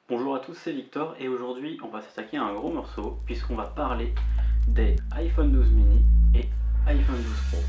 Bonjour à tous, c'est Victor et aujourd'hui on va s'attaquer à un gros morceau puisqu'on va parler des iPhone 12 mini et iPhone 12 Pro.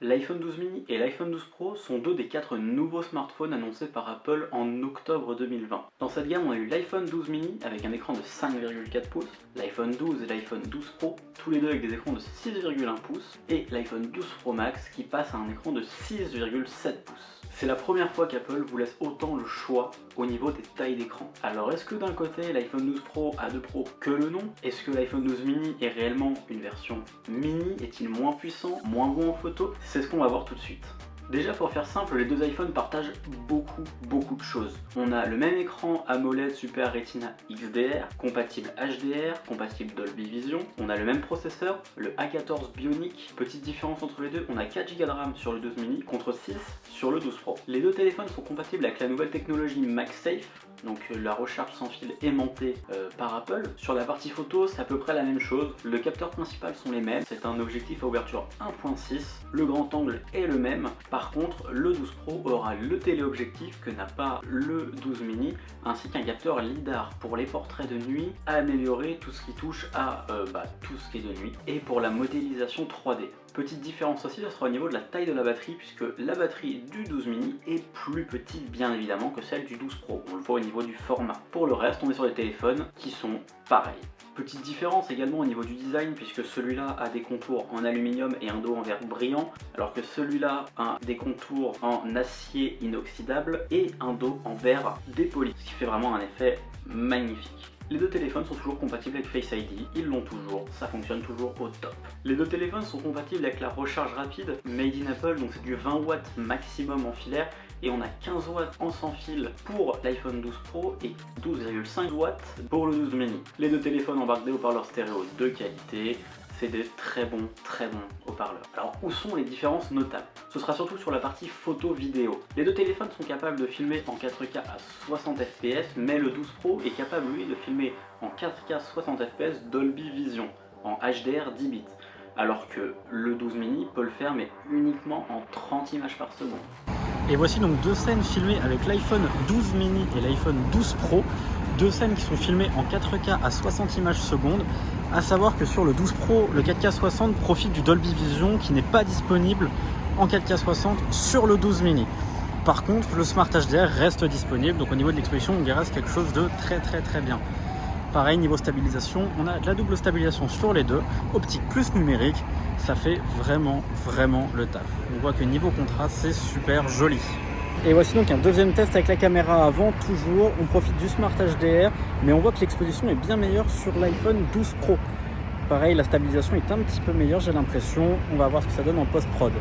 L'iPhone 12 mini et l'iPhone 12 Pro sont deux des 4 nouveaux smartphones annoncés par Apple en octobre 2020. Dans cette gamme, on a eu l'iPhone 12 mini avec un écran de 5,4 pouces, l'iPhone 12 et l'iPhone 12 Pro, tous les deux avec des écrans de 6,1 pouces, et l'iPhone 12 Pro Max qui passe à un écran de 6,7 pouces. C'est la première fois qu'Apple vous laisse autant le choix au niveau des tailles d'écran. Alors est-ce que d'un côté l'iPhone 12 Pro a de pro que le nom? Est-ce que l'iPhone 12 mini est réellement une version mini? Est-il moins puissant, moins bon en photo? C'est ce qu'on va voir tout de suite. Déjà pour faire simple, les deux iPhones partagent beaucoup de choses. On a le même écran AMOLED Super Retina XDR, compatible HDR, compatible Dolby Vision. On a le même processeur, le A14 Bionic. Petite différence entre les deux, on a 4 Go de RAM sur le 12 mini contre 6 sur le 12 Pro. Les deux téléphones sont compatibles avec la nouvelle technologie MagSafe, donc la recharge sans fil aimantée par Apple. Sur la partie photo, c'est à peu près la même chose. Le capteur principal sont les mêmes. C'est un objectif à ouverture 1.6. Le grand angle est le même. Par contre, le 12 Pro aura le téléobjectif que n'a pas le 12 mini, ainsi qu'un capteur LiDAR pour les portraits de nuit, à améliorer tout ce qui touche à tout ce qui est de nuit, et pour la modélisation 3D. Petite différence aussi, ça sera au niveau de la taille de la batterie, puisque la batterie du 12 mini est plus petite bien évidemment que celle du 12 Pro. On le voit au niveau du format. Pour le reste, on est sur des téléphones qui sont pareils. Petite différence également au niveau du design, puisque celui-là a des contours en aluminium et un dos en verre brillant, alors que celui-là a des contours en acier inoxydable et un dos en verre dépoli, ce qui fait vraiment un effet magnifique. Les deux téléphones sont toujours compatibles avec Face ID, ils l'ont toujours, ça fonctionne toujours au top. Les deux téléphones sont compatibles avec la recharge rapide Made in Apple, donc c'est du 20 watts maximum en filaire, et on a 15 watts en sans fil pour l'iPhone 12 Pro et 12,5 watts pour le 12 mini. Les deux téléphones embarquent des haut-parleurs stéréo de qualité. C'est des très bons haut-parleurs. Alors où sont les différences notables? Ce sera surtout sur la partie photo-vidéo. Les deux téléphones sont capables de filmer en 4K à 60 fps, mais le 12 Pro est capable lui de filmer en 4K 60 fps Dolby Vision, en HDR 10 bits. Alors que le 12 mini peut le faire mais uniquement en 30 images par seconde. Et voici donc deux scènes filmées avec l'iPhone 12 mini et l'iPhone 12 Pro. Deux scènes qui sont filmées en 4K à 60 images secondes. A savoir que sur le 12 Pro, le 4K 60 profite du Dolby Vision qui n'est pas disponible en 4K 60 sur le 12 mini. Par contre, le Smart HDR reste disponible, donc au niveau de l'exposition, on reste quelque chose de très bien. Pareil, niveau stabilisation, on a de la double stabilisation sur les deux, optique plus numérique, ça fait vraiment le taf. On voit que niveau contraste, c'est super joli. Et voici donc un deuxième test avec la caméra avant, toujours. On profite du Smart HDR, mais on voit que l'exposition est bien meilleure sur l'iPhone 12 Pro. Pareil, la stabilisation est un petit peu meilleure, j'ai l'impression. On va voir ce que ça donne en post-prod.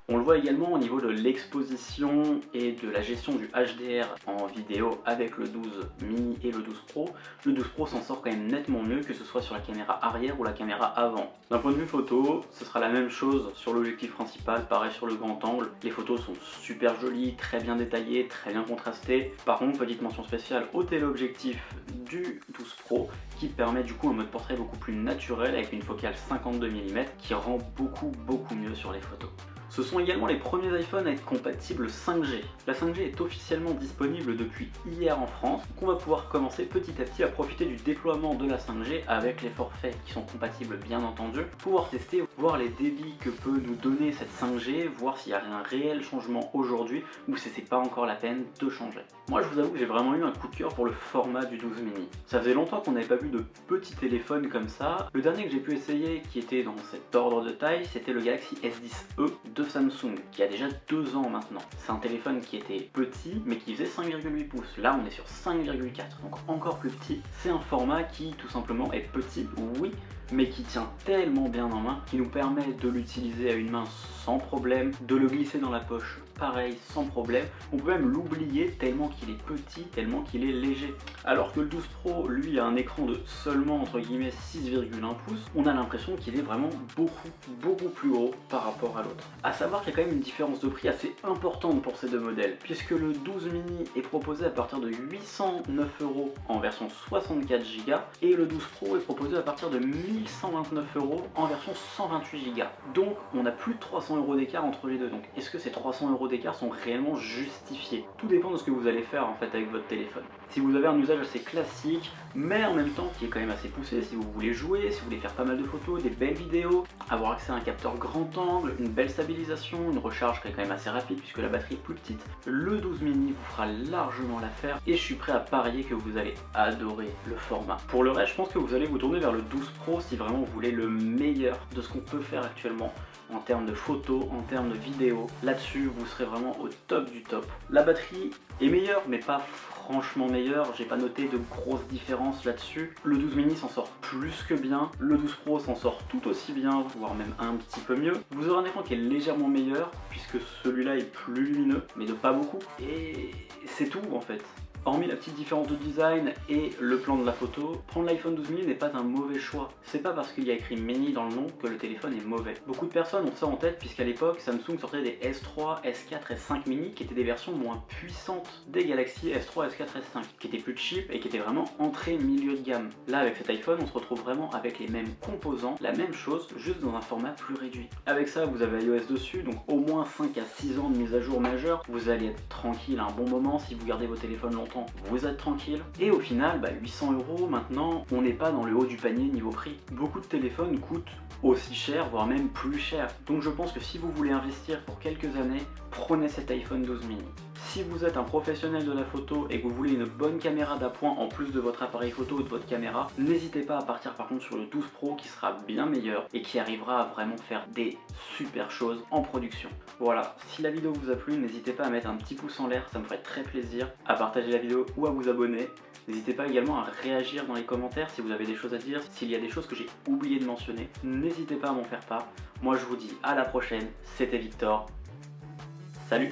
On le voit également au niveau de l'exposition et de la gestion du HDR en vidéo avec le 12 mini et le 12 Pro. Le 12 Pro s'en sort quand même nettement mieux, que ce soit sur la caméra arrière ou la caméra avant. D'un point de vue photo, ce sera la même chose sur l'objectif principal, pareil sur le grand angle. Les photos sont super jolies, très bien détaillées, très bien contrastées. Par contre, petite mention spéciale au téléobjectif du 12 Pro qui permet du coup un mode portrait beaucoup plus naturel avec une focale 52 mm qui rend beaucoup mieux sur les photos. Ce sont également les premiers iPhones à être compatibles 5G. La 5G est officiellement disponible depuis hier en France, donc on va pouvoir commencer petit à petit à profiter du déploiement de la 5G avec les forfaits qui sont compatibles bien entendu, pouvoir tester, voir les débits que peut nous donner cette 5G, voir s'il y a un réel changement aujourd'hui ou si c'est pas encore la peine de changer. Moi je vous avoue que j'ai vraiment eu un coup de cœur pour le format du 12 mini. Ça faisait longtemps qu'on n'avait pas vu de petits téléphones comme ça. Le dernier que j'ai pu essayer qui était dans cet ordre de taille, c'était le Galaxy S10e de Samsung, qui a déjà 2 ans maintenant. C'est un téléphone qui était petit, mais qui faisait 5,8 pouces. Là, on est sur 5,4, donc encore plus petit. C'est un format qui, tout simplement, est petit, oui, mais qui tient tellement bien en main, qui nous permet de l'utiliser à une main sans problème, de le glisser dans la poche pareil sans problème. On peut même l'oublier tellement qu'il est petit, tellement qu'il est léger. Alors que le 12 Pro, lui, a un écran de seulement entre guillemets 6,1 pouces, on a l'impression qu'il est vraiment beaucoup plus gros par rapport à l'autre. A savoir qu'il y a quand même une différence de prix assez importante pour ces deux modèles, puisque le 12 mini est proposé à partir de 809 € en version 64 Go et le 12 Pro est proposé à partir de 1129 € en version 128 Go. Donc on a plus de 300 € d'écart entre les deux. Donc est-ce que ces 300 € d'écart sont réellement justifiés? Tout dépend de ce que vous allez faire en fait avec votre téléphone. Si vous avez un usage assez classique, mais en même temps qui est quand même assez poussé, si vous voulez jouer, si vous voulez faire pas mal de photos, des belles vidéos, avoir accès à un capteur grand angle, une belle stabilisation, une recharge qui est quand même assez rapide puisque la batterie est plus petite, le 12 mini vous fera largement l'affaire et je suis prêt à parier que vous allez adorer le format. Pour le reste, je pense que vous allez vous tourner vers le 12 Pro si vraiment vous voulez le meilleur de ce qu'on peut faire actuellement en termes de photos, en termes de vidéos. Là-dessus, vous serez vraiment au top du top. La batterie est meilleure, mais pas franchement meilleure. J'ai pas noté de grosses différences là-dessus. Le 12 mini s'en sort plus que bien. Le 12 Pro s'en sort tout aussi bien, voire même un petit peu mieux. Vous aurez un écran qui est légèrement meilleur, puisque celui-là est plus lumineux, mais de pas beaucoup. Et c'est tout en fait. Hormis la petite différence de design et le plan de la photo, prendre l'iPhone 12 mini n'est pas un mauvais choix. C'est pas parce qu'il y a écrit mini dans le nom que le téléphone est mauvais. Beaucoup de personnes ont ça en tête puisqu'à l'époque, Samsung sortait des S3, S4, S5 mini qui étaient des versions moins puissantes des Galaxy S3, S4, S5, qui étaient plus cheap et qui étaient vraiment entrée milieu de gamme. Là, avec cet iPhone, on se retrouve vraiment avec les mêmes composants, la même chose, juste dans un format plus réduit. Avec ça, vous avez iOS dessus, donc au moins 5 à 6 ans de mise à jour majeure. Vous allez être tranquille un bon moment si vous gardez vos téléphones longtemps. Vous êtes tranquille. Et au final, 800 € maintenant, on n'est pas dans le haut du panier niveau prix. Beaucoup de téléphones coûtent aussi cher, voire même plus cher. Donc je pense que si vous voulez investir pour quelques années, prenez cet iPhone 12 mini. Si vous êtes un professionnel de la photo et que vous voulez une bonne caméra d'appoint en plus de votre appareil photo ou de votre caméra, n'hésitez pas à partir par contre sur le 12 Pro qui sera bien meilleur et qui arrivera à vraiment faire des super choses en production. Voilà, si la vidéo vous a plu, n'hésitez pas à mettre un petit pouce en l'air, ça me ferait très plaisir, à partager la vidéo ou à vous abonner. N'hésitez pas également à réagir dans les commentaires si vous avez des choses à dire, s'il y a des choses que j'ai oublié de mentionner, n'hésitez pas à m'en faire part. Moi je vous dis à la prochaine, c'était Victor, salut!